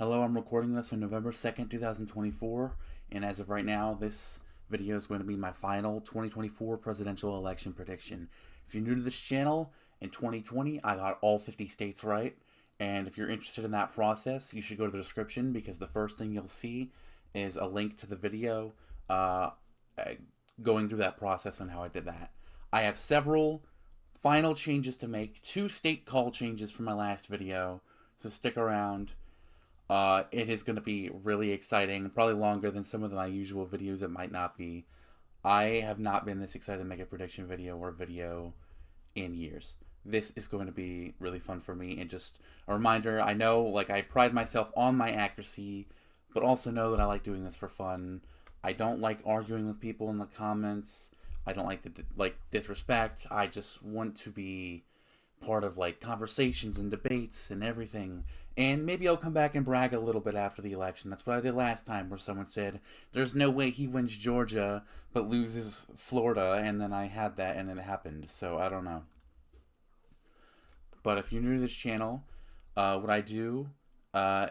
Hello, I'm recording this on November 2nd, 2024, and as of right now, this video is going to be my final 2024 presidential election prediction. If you're new to this channel, in 2020, I got all 50 states right, and if you're interested in that process, you should go to the description because the first thing you'll see is a link to the video going through that process and how I did that. I have several final changes to make, 2 state call changes from my last video, so stick around. It is going to be really exciting, probably longer than some of my usual videos. It might not be. I have not been this excited to make a prediction video or video in years. This is going to be really fun for me, and just a reminder, I know, like, I pride myself on my accuracy, but also know that I like doing this for fun. I don't like arguing with people in the comments. I don't like the disrespect. I just want to be part of conversations and debates and everything. And maybe I'll come back and brag a little bit after the election. That's what I did last time, where someone said, there's no way he wins Georgia but loses Florida, and then I had that and it happened. So I don't know. But if you're new to this channel, what I do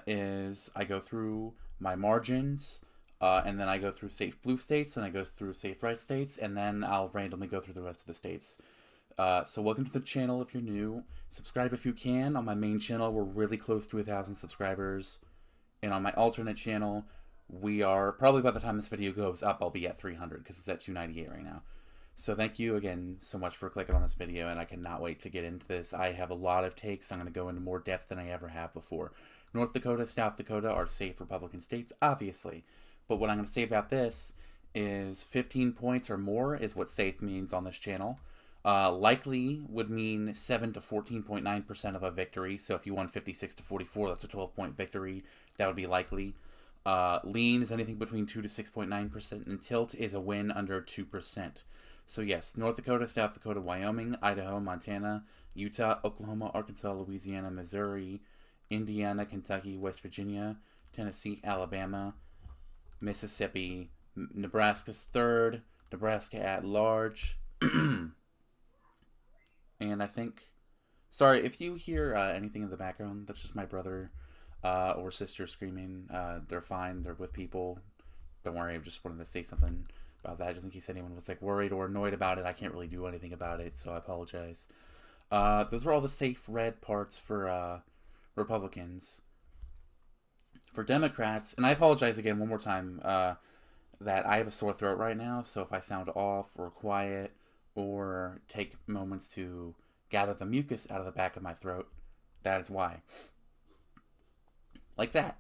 is I go through my margins, and then I go through safe blue states, and I go through safe red states, and then I'll randomly go through the rest of the states. So welcome to the channel if you're new. Subscribe if you can. On my main channel, we're really close to 1,000 subscribers. And on my alternate channel, we are, probably by the time this video goes up, I'll be at 300 because it's at 298 right now. So thank you again so much for clicking on this video, and I cannot wait to get into this. I have a lot of takes. I'm going to go into more depth than I ever have before. North Dakota, South Dakota are safe Republican states, obviously. But what I'm going to say about this is 15 points or more is what safe means on this channel. Likely would mean 7 to 14.9% of a victory. So if you won 56 to 44, that's a 12-point victory. That would be likely. Lean is anything between 2 to 6.9%, and tilt is a win under 2%. So yes, North Dakota, South Dakota, Wyoming, Idaho, Montana, Utah, Oklahoma, Arkansas, Louisiana, Missouri, Indiana, Kentucky, West Virginia, Tennessee, Alabama, Mississippi, Nebraska's third, Nebraska at large. And I think, sorry, if you hear anything in the background, that's just my brother or sister screaming. They're fine. They're with people. Don't worry. I just wanted to say something about that, just in case anyone was worried or annoyed about it. I can't really do anything about it, so I apologize. Those are all the safe red parts for Republicans. For Democrats, and I apologize again one more time that I have a sore throat right now, so if I sound off or quiet or take moments to gather the mucus out of the back of my throat, that is why. Like that.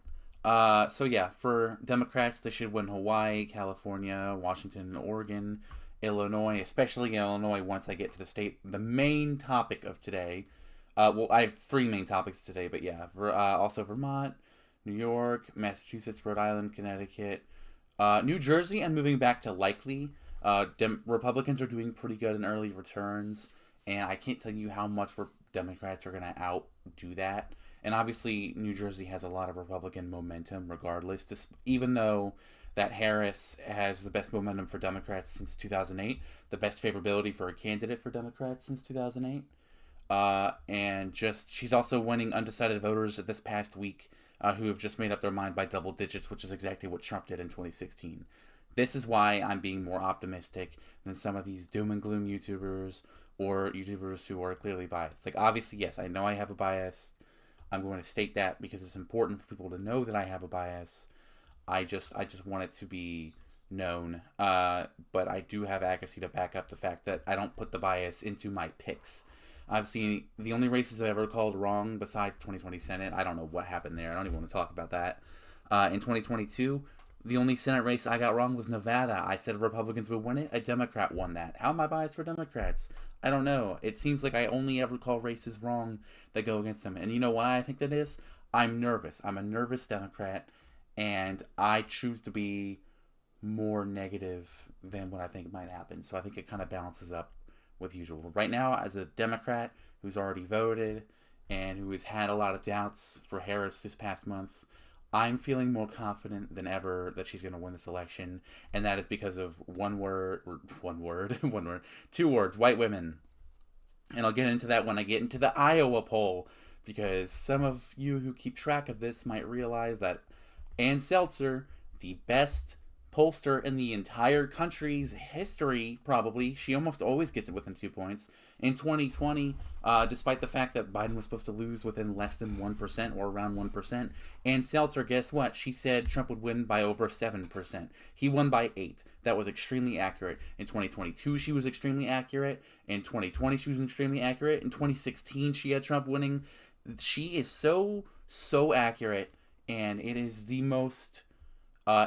So yeah, for Democrats, they should win Hawaii, California, Washington, Oregon, Illinois, especially Illinois once I get to the state. The main topic of today, well, I have 3 main topics today, but yeah, also Vermont, New York, Massachusetts, Rhode Island, Connecticut, New Jersey, I'm moving back to likely. Republicans are doing pretty good in early returns, and I can't tell you how much Democrats are going to outdo that. And obviously, New Jersey has a lot of Republican momentum regardless, even though that Harris has the best momentum for Democrats since 2008, the best favorability for a candidate for Democrats since 2008. And she's also winning undecided voters this past week who have just made up their mind by double digits, which is exactly what Trump did in 2016. This is why I'm being more optimistic than some of these doom and gloom YouTubers or YouTubers who are clearly biased. Obviously, yes, I know I have a bias. I'm going to state that because it's important for people to know that I have a bias. I just want it to be known. But I do have accuracy to back up the fact that I don't put the bias into my picks. Obviously, the only races I've ever called wrong besides 2020 Senate, I don't know what happened there. I don't even want to talk about that. In 2022... the only Senate race I got wrong was Nevada. I said Republicans would win it. A Democrat won that. How am I biased for Democrats? I don't know. It seems like I only ever call races wrong that go against them. And you know why I think that is? I'm nervous. I'm a nervous Democrat, and I choose to be more negative than what I think might happen. So I think it kind of balances up with usual. Right now, as a Democrat who's already voted and who has had a lot of doubts for Harris this past month, I'm feeling more confident than ever that she's going to win this election, and that is because of two words, white women. And I'll get into that when I get into the Iowa poll, because some of you who keep track of this might realize that Ann Seltzer, the best pollster in the entire country's history, probably, she almost always gets it within 2 points, in 2020, despite the fact that Biden was supposed to lose within less than 1% or around 1%. And Seltzer, guess what? She said Trump would win by over 7%. He won by 8. That was extremely accurate. In 2022, she was extremely accurate. In 2020, she was extremely accurate. In 2016, she had Trump winning. She is so accurate, and it is the most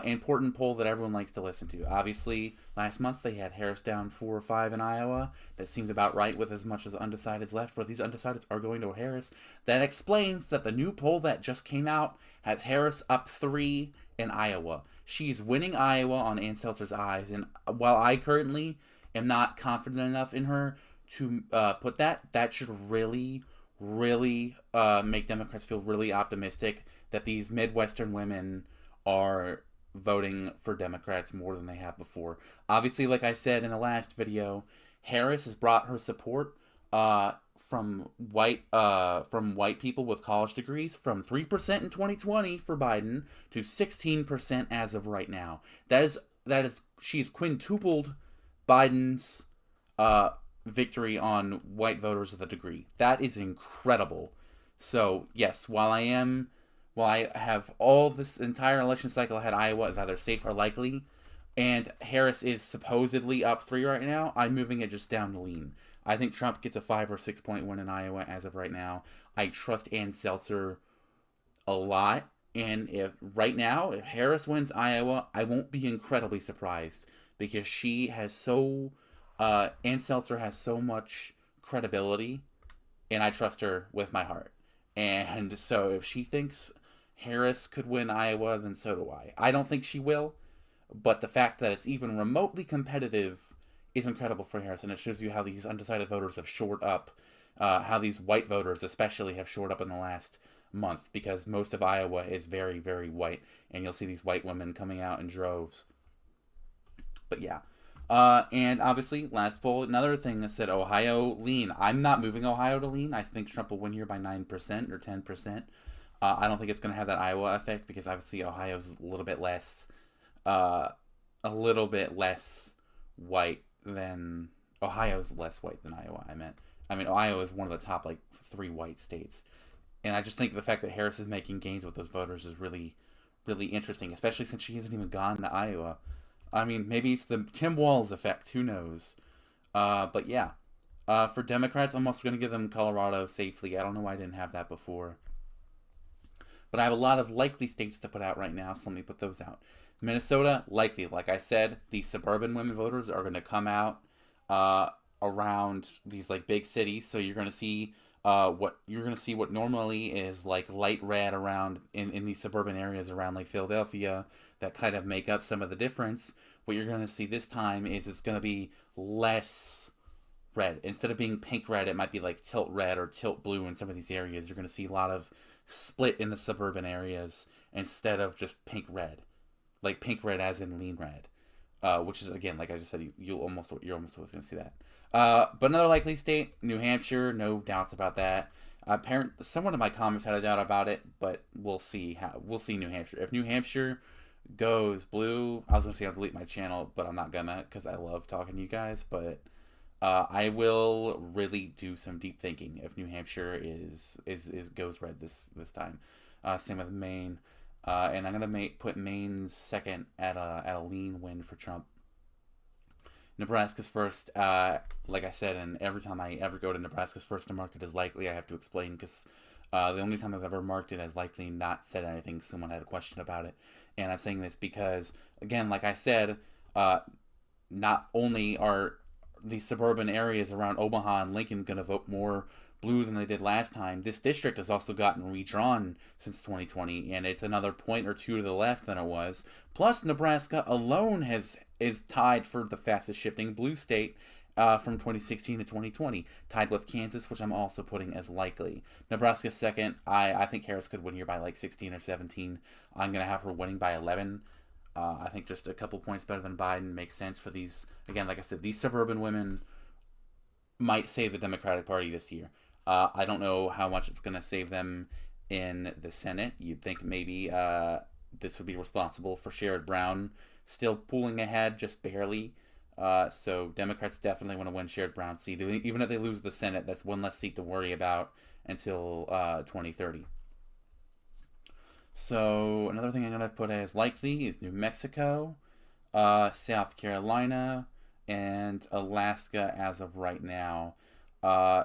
important poll that everyone likes to listen to. Obviously, last month they had Harris down 4 or 5 in Iowa. That seems about right with as much as undecideds left, but these undecideds are going to Harris. That explains that the new poll that just came out has Harris up 3 in Iowa. She's winning Iowa on Ann Seltzer's eyes, and while I currently am not confident enough in her to put that should really make Democrats feel really optimistic that these Midwestern women are voting for Democrats more than they have before. Obviously, like I said in the last video, Harris has brought her support from white people with college degrees from 3% in 2020 for Biden to 16% as of right now. That is she's quintupled Biden's victory on white voters with a degree. That is incredible. So yes, while I have all this entire election cycle had Iowa as either safe or likely, and Harris is supposedly up 3 right now, I'm moving it just down to lean. I think Trump gets a 5 or 6 point win in Iowa as of right now. I trust Ann Seltzer a lot, and if Harris wins Iowa, I won't be incredibly surprised because she has Ann Seltzer has so much credibility, and I trust her with my heart. And so if she thinks Harris could win Iowa, then so do I. I don't think she will, but the fact that it's even remotely competitive is incredible for Harris, and it shows you how these undecided voters have shored up, how these white voters especially have shored up in the last month, because most of Iowa is very, very white, and you'll see these white women coming out in droves. But yeah. And obviously, last poll, another thing that said Ohio lean. I'm not moving Ohio to lean. I think Trump will win here by 9% or 10%. I don't think it's going to have that Iowa effect because obviously Ohio's a little bit less white than Ohio's less white than Iowa. I mean Ohio is one of the top 3 white states, and I just think the fact that Harris is making gains with those voters is really, really interesting, especially since she hasn't even gone to Iowa. I mean, maybe it's the Tim Walz effect. Who knows? But yeah, for Democrats, I'm also going to give them Colorado safely. I don't know why I didn't have that before. But I have a lot of likely states to put out right now, so let me put those out. Minnesota, likely. Like I said, the suburban women voters are going to come out around these big cities, so you're going to see what normally is light red around in these suburban areas around Philadelphia that kind of make up some of the difference. What you're going to see this time is it's going to be less red. Instead of being pink red, it might be tilt red or tilt blue in some of these areas. You're going to see a lot of split in the suburban areas instead of just pink red, pink red as in lean red, which is, again, like I just said, you're almost always going to see that. But another likely state, New Hampshire, no doubts about that. Someone in my comments had a doubt about it, but we'll see New Hampshire. If New Hampshire goes blue, I was going to say I'll delete my channel, but I'm not gonna because I love talking to you guys. But I will really do some deep thinking if New Hampshire goes red this time. Same with Maine, and I'm gonna put Maine second at a lean win for Trump. Nebraska's first, like I said, and every time I ever go to Nebraska's first to mark it as likely, I have to explain because the only time I've ever marked it as likely, not said anything, someone had a question about it. And I'm saying this because, again, like I said, not only are these suburban areas around Omaha and Lincoln going to vote more blue than they did last time, this district has also gotten redrawn since 2020, and it's another point or two to the left than it was. Plus, Nebraska alone is tied for the fastest shifting blue state from 2016 to 2020, tied with Kansas, which I'm also putting as likely. Nebraska second. I think Harris could win here by 16 or 17. I'm going to have her winning by 11. I think just a couple points better than Biden makes sense for these. Again, like I said, these suburban women might save the Democratic Party this year. I don't know how much it's going to save them in the Senate. You'd think maybe this would be responsible for Sherrod Brown still pulling ahead just barely. So Democrats definitely want to win Sherrod Brown's seat. Even if they lose the Senate, that's one less seat to worry about until 2030. So another thing I'm going to put as likely is New Mexico, South Carolina, and Alaska as of right now. Uh,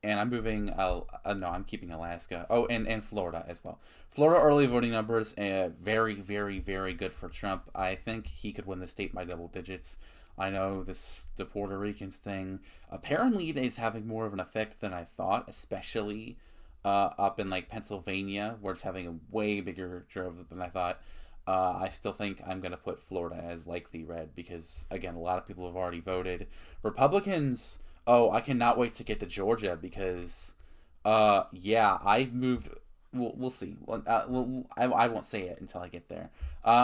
and I'm moving. No, I'm keeping Alaska. Oh, and Florida as well. Florida early voting numbers, very, very, very good for Trump. I think he could win the state by double digits. I know the Puerto Ricans thing. Apparently, it is having more of an effect than I thought, especially up in like Pennsylvania, where it's having a way bigger drove than I thought. I still think I'm going to put Florida as likely red because, again, a lot of people have already voted. Republicans, oh, I cannot wait to get to Georgia because, yeah, I've moved. We'll see. I won't say it until I get there.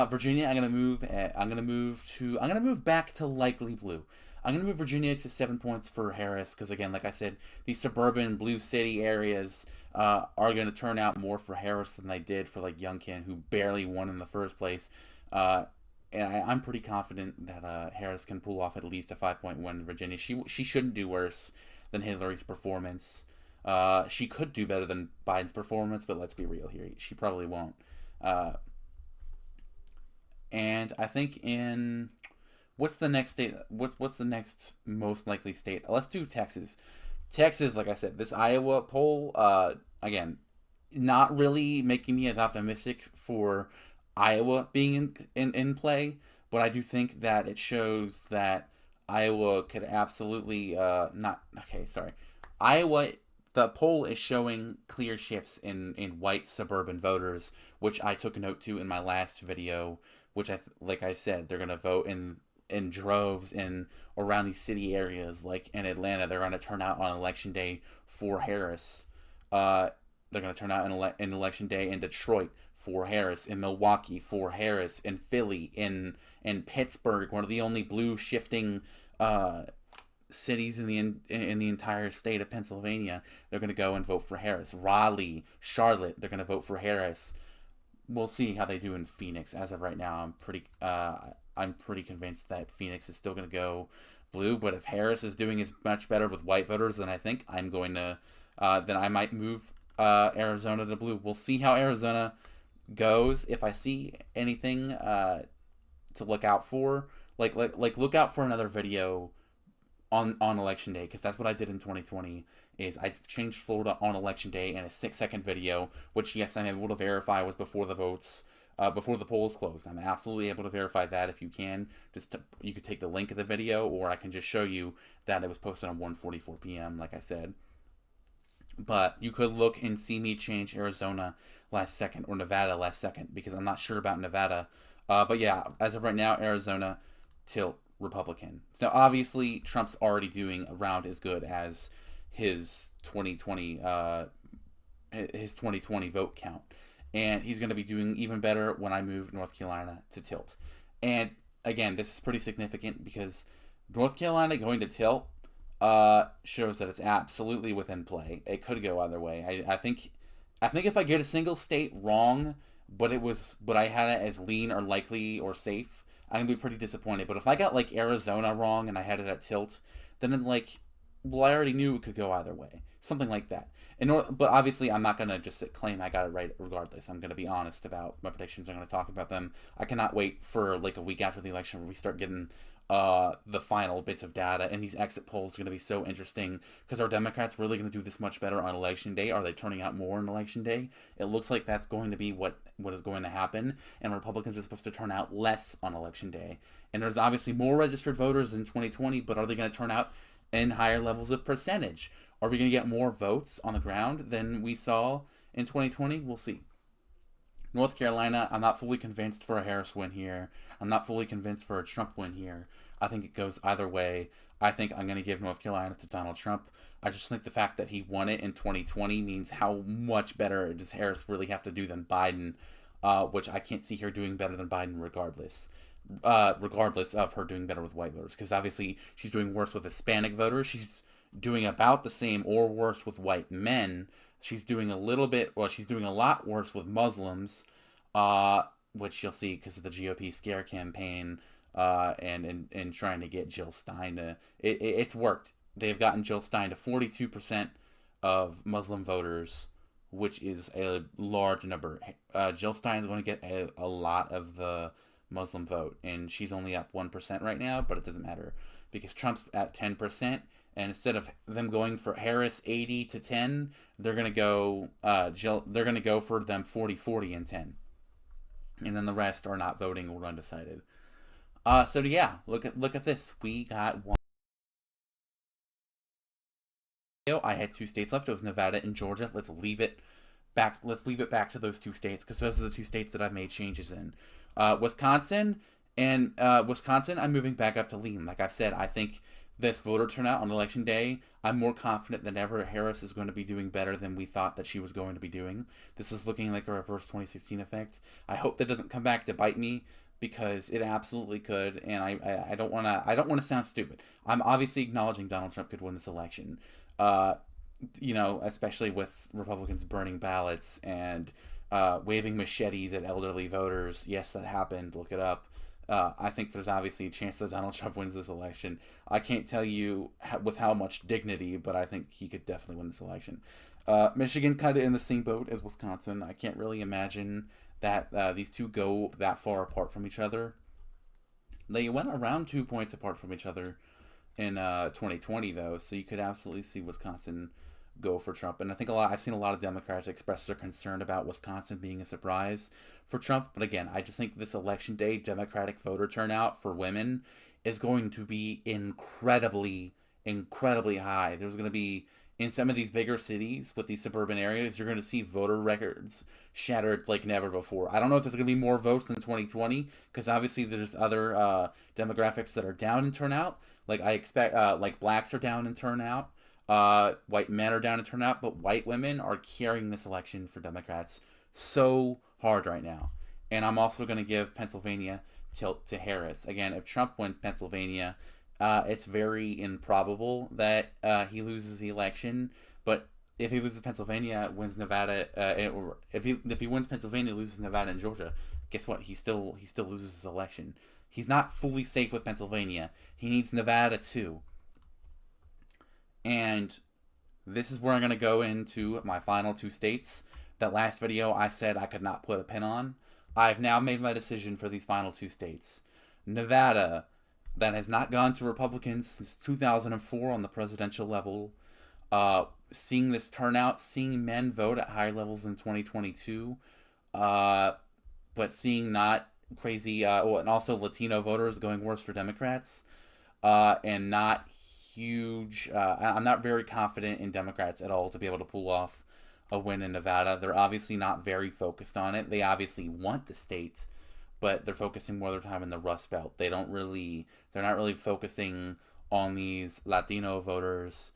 Virginia, I'm gonna move. I'm gonna move back to likely blue. I'm gonna move Virginia to 7 points for Harris because again, like I said, these suburban blue city areas are gonna turn out more for Harris than they did for like Youngkin, who barely won in the first place. And I'm pretty confident that Harris can pull off at least a 5-point win in Virginia. She shouldn't do worse than Hillary's performance. She could do better than Biden's performance, but let's be real here. She probably won't. Uh, and I think in what's the next state? What's the next most likely state? Let's do Texas. Texas, like I said, this Iowa poll, again, not really making me as optimistic for Iowa being in play, but I do think that it shows that Iowa could absolutely not. Okay, sorry. Iowa, the poll is showing clear shifts in white suburban voters, which I took a note to in my last video. Which like I said, they're gonna vote in droves in around these city areas, like in Atlanta. They're gonna turn out on election day for Harris. They're gonna turn out in election day in Detroit for Harris, in Milwaukee for Harris, in Philly, in Pittsburgh, one of the only blue shifting cities in the entire state of Pennsylvania. They're going to go and vote for Harris. Raleigh, Charlotte, they're going to vote for Harris. We'll see how they do in Phoenix. As of right now, I'm pretty convinced that Phoenix is still going to go blue. But if Harris is doing as much better with white voters than I think, I'm going to then I might move Arizona to blue. We'll see how Arizona goes. If I see anything to look out for, like look out for another video on election day, because that's what I did in 2020. Is I changed Florida on election day in a 6-second video, which yes, I'm able to verify was before the votes, before the polls closed. I'm absolutely able to verify that. If you can, you could take the link of the video, or I can just show you that it was posted on 1:44 p.m. Like I said. But you could look and see me change Arizona last second or Nevada last second, because I'm not sure about Nevada. But yeah, as of right now, Arizona tilt Republican. Now, obviously, Trump's already doing around as good as his 2020 vote count, and he's going to be doing even better when I move North Carolina to tilt. And again, this is pretty significant because North Carolina going to tilt shows that it's absolutely within play. It could go either way. I think if I get a single state wrong, but I had it as lean or likely or safe, I'm gonna be pretty disappointed. But if I got like Arizona wrong and I had it at tilt, then it's like, well, I already knew it could go either way, something like that. But obviously, I'm not gonna just claim I got it right regardless. I'm gonna be honest about my predictions. I'm gonna talk about them. I cannot wait for like a week after the election where we start getting the final bits of data, and these exit polls are going to be so interesting because are Democrats really going to do this much better on election day? Are they turning out more on election day? It looks like that's going to be what is going to happen, and Republicans are supposed to turn out less on election day. And there's obviously more registered voters in 2020, but are they going to turn out in higher levels of percentage? Are we going to get more votes on the ground than we saw in 2020? We'll see. North Carolina, I'm not fully convinced for a Harris win here. I'm not fully convinced for a Trump win here. I think it goes either way. I think I'm going to give North Carolina to Donald Trump. I just think the fact that he won it in 2020 means how much better does Harris really have to do than Biden, which I can't see her doing better than Biden regardless of her doing better with white voters. Because obviously she's doing worse with Hispanic voters. She's doing about the same or worse with white men. She's doing she's doing a lot worse with Muslims, which you'll see because of the GOP scare campaign, and trying to get Jill Stein to. It's worked. They've gotten Jill Stein to 42% of Muslim voters, which is a large number. Jill Stein is going to get a lot of the Muslim vote, and she's only up 1% right now, but it doesn't matter because Trump's at 10%, and instead of them going for Harris 80 to 10, they're going to go they're going to go for them 40, 40, and 10. And then the rest are not voting or undecided. So yeah, look at this. We got one. I had 2 states left. It was Nevada and Georgia. Let's leave it back to those 2 states because those are the 2 states that I've made changes in. Wisconsin, I'm moving back up to lean. Like I've said, I think this voter turnout on election day, I'm more confident than ever Harris is going to be doing better than we thought that she was going to be doing. This is looking like a reverse 2016 effect. I hope that doesn't come back to bite me because it absolutely could, and I don't want to sound stupid. I'm obviously acknowledging Donald Trump could win this election. Especially with Republicans burning ballots and waving machetes at elderly voters. Yes, that happened. Look it up. I think there's obviously a chance that Donald Trump wins this election. I can't tell you with how much dignity, but I think he could definitely win this election. Michigan kind of in the same boat as Wisconsin. I can't really imagine that these two go that far apart from each other. They went around 2 points apart from each other in 2020, though, so you could absolutely see Wisconsin go for Trump. And I think I've seen a lot of Democrats express their concern about Wisconsin being a surprise for Trump. But again, I just think this election day Democratic voter turnout for women is going to be incredibly, incredibly high. There's going to be, in some of these bigger cities with these suburban areas, you're going to see voter records shattered like never before. I don't know if there's going to be more votes than 2020 because obviously there's other demographics that are down in turnout. Like I expect, like blacks are down in turnout. White men are down in turnout, but white women are carrying this election for Democrats so hard right now. And I'm also going to give Pennsylvania tilt to Harris. Again, if Trump wins Pennsylvania, it's very improbable that he loses the election. But if he loses Pennsylvania, wins Nevada, or if he wins Pennsylvania, loses Nevada and Georgia, guess what? He still loses his election. He's not fully safe with Pennsylvania. He needs Nevada too. And this is where I'm going to go into my final 2 states. That last video I said I could not put a pin on. I've now made my decision for these final 2 states. Nevada, that has not gone to Republicans since 2004 on the presidential level. Seeing this turnout, seeing men vote at higher levels in 2022, but seeing not crazy, and also Latino voters going worse for Democrats, and not huge. I'm not very confident in Democrats at all to be able to pull off a win in Nevada. They're obviously not very focused on it. They obviously want the state, but they're focusing more of their time in the Rust Belt. They're not really focusing on these Latino voters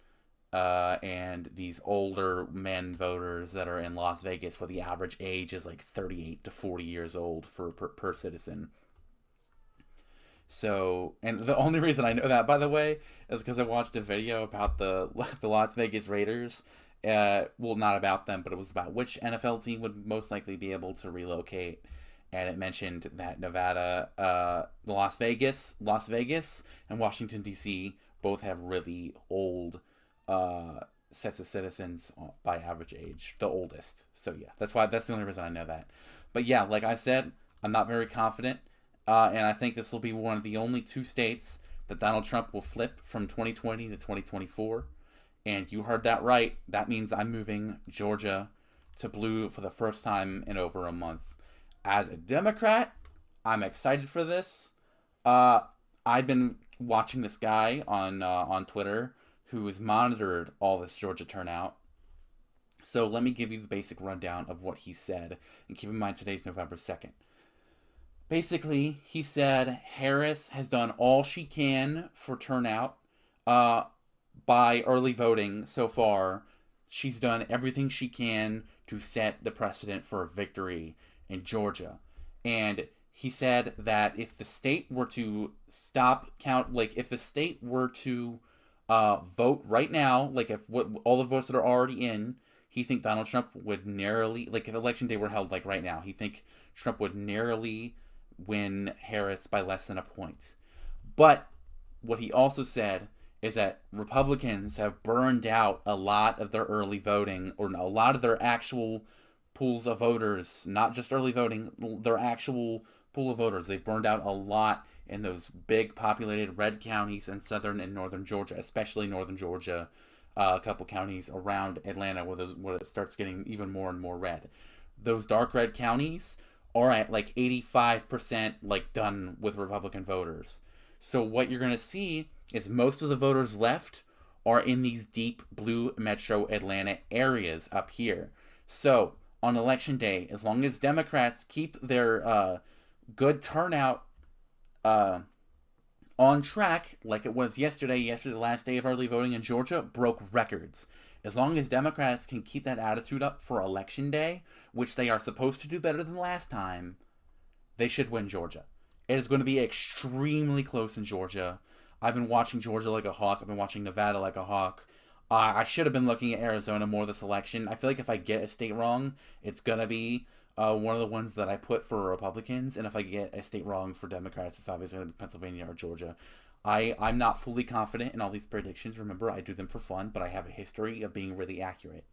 and these older men voters that are in Las Vegas, where the average age is like 38 to 40 years old per citizen. So, and the only reason I know that, by the way, is because I watched a video about the Las Vegas Raiders. Well, not about them, but it was about which NFL team would most likely be able to relocate. And it mentioned that Nevada, Las Vegas, and Washington, D.C. both have really old sets of citizens by average age, the oldest. So yeah, that's the only reason I know that. But yeah, like I said, I'm not very confident. And I think this will be one of the only 2 states that Donald Trump will flip from 2020 to 2024. And you heard that right. That means I'm moving Georgia to blue for the first time in over a month. As a Democrat, I'm excited for this. I've been watching this guy on Twitter who has monitored all this Georgia turnout. So let me give you the basic rundown of what he said. And keep in mind, today's November 2nd. Basically, he said Harris has done all she can for turnout by early voting so far. She's done everything she can to set the precedent for a victory in Georgia. And he said that if the state were to vote right now, like if what all the votes that are already in, he think Donald Trump would narrowly, like if election day were held like right now, he think Trump would narrowly win Harris by less than a point. But what he also said is that Republicans have burned out a lot of their early voting, or a lot of their actual pools of voters, not just early voting, their actual pool of voters. They've burned out a lot in those big populated red counties in southern and northern Georgia, especially northern Georgia, a couple counties around Atlanta where it starts getting even more and more red. Those dark red counties are at like 85% like done with Republican voters. So what you're going to see is most of the voters left are in these deep blue metro Atlanta areas up here. So on election day, as long as Democrats keep their good turnout uh, on track, like it was yesterday, the last day of early voting in Georgia, broke records. As long as Democrats can keep that attitude up for election day, which they are supposed to do better than last time, they should win Georgia. It is going to be extremely close in Georgia. I've been watching Georgia like a hawk. I've been watching Nevada like a hawk. I should have been looking at Arizona more this election. I feel like if I get a state wrong, it's going to be one of the ones that I put for Republicans. And if I get a state wrong for Democrats, it's obviously going to be Pennsylvania or Georgia. I'm not fully confident in all these predictions. Remember, I do them for fun, but I have a history of being really accurate.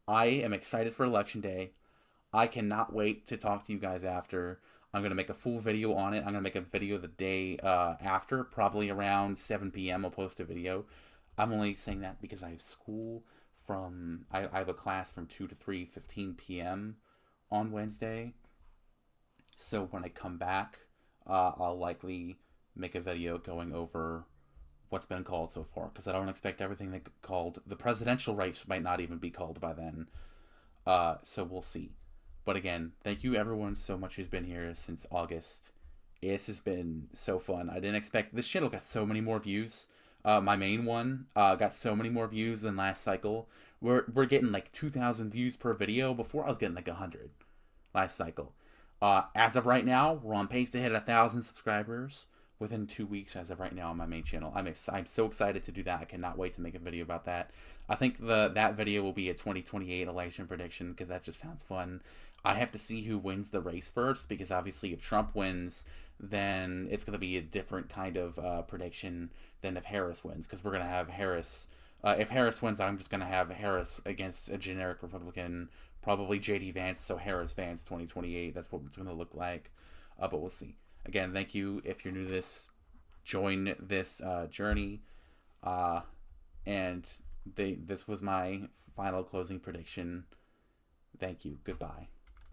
I am excited for Election Day. I cannot wait to talk to you guys after. I'm going to make a full video on it. I'm going to make a video the day after, probably around 7 p.m. I'll post a video. I'm only saying that because I have school I have a class from 2 to 3:15 p.m. on Wednesday. So when I come back, I'll likely make a video going over what's been called so far, because I don't expect everything that called. The presidential race might not even be called by then. So we'll see. But again, thank you everyone so much who's been here since August. This has been so fun. I didn't expect this channel got so many more views. My main one got so many more views than last cycle. We're getting like 2,000 views per video. Before I was getting like 100 last cycle. As of right now, we're on pace to hit 1,000 subscribers within 2 weeks. As of right now on my main channel, I'm so excited to do that. I cannot wait to make a video about that. I think that video will be a 2028 election prediction, because that just sounds fun. I have to see who wins the race first, because obviously if Trump wins, then it's going to be a different kind of prediction than if Harris wins, because we're going to have Harris. If Harris wins, I'm just going to have Harris against a generic Republican, probably J.D. Vance, so Harris-Vance 2028. That's what it's going to look like, but we'll see. Again, thank you. If you're new to this, join this journey. And this was my final closing prediction. Thank you. Goodbye.